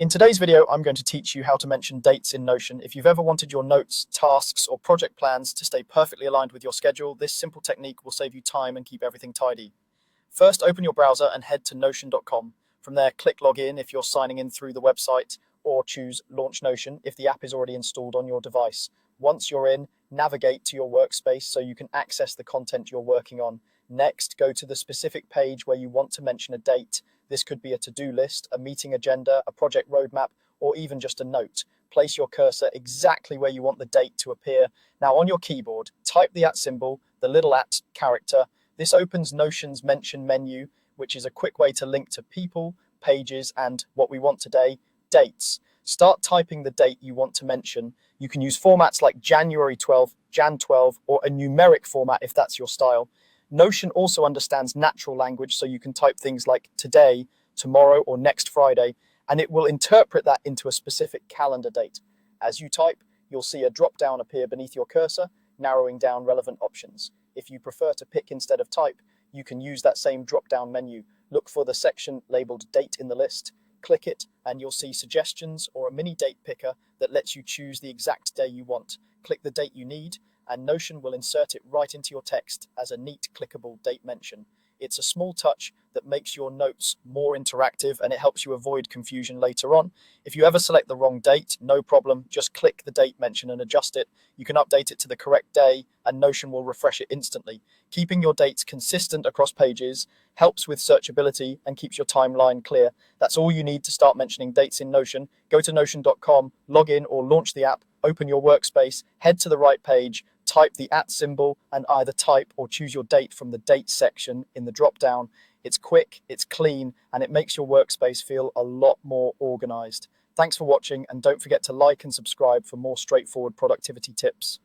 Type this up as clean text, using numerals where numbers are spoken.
In today's video, I'm going to teach you how to mention dates in Notion. If you've ever wanted your notes, tasks, or project plans to stay perfectly aligned with your schedule, this simple technique will save you time and keep everything tidy. First, open your browser and head to notion.com. From there, click Login if you're signing in through the website, or choose Launch Notion if the app is already installed on your device. Once you're in, navigate to your workspace so you can access the content you're working on. Next, go to the specific page where you want to mention a date. This could be a to-do list, a meeting agenda, a project roadmap, or even just a note. Place your cursor exactly where you want the date to appear. Now on your keyboard, type the @ symbol, the little @ character. This opens Notion's mention menu, which is a quick way to link to people, pages, and what we want today, dates. Start typing the date you want to mention. You can use formats like January 12, Jan 12, or a numeric format if that's your style. Notion also understands natural language, so you can type things like today, tomorrow, or next Friday, and it will interpret that into a specific calendar date. As you type, you'll see a drop-down appear beneath your cursor, narrowing down relevant options. If you prefer to pick instead of type, you can use that same drop-down menu. Look for the section labeled Date in the list, click it, and you'll see suggestions or a mini date picker that lets you choose the exact day you want. Click the date you need, and Notion will insert it right into your text as a neat clickable date mention. It's a small touch that makes your notes more interactive, and it helps you avoid confusion later on. If you ever select the wrong date, no problem, just click the date mention and adjust it. You can update it to the correct day, and Notion will refresh it instantly. Keeping your dates consistent across pages helps with searchability and keeps your timeline clear. That's all you need to start mentioning dates in Notion. Go to notion.com, log in or launch the app, open your workspace, head to the right page, type the @ symbol, and either type or choose your date from the date section in the drop-down. It's quick, it's clean, and it makes your workspace feel a lot more organized. Thanks for watching, and don't forget to like and subscribe for more straightforward productivity tips.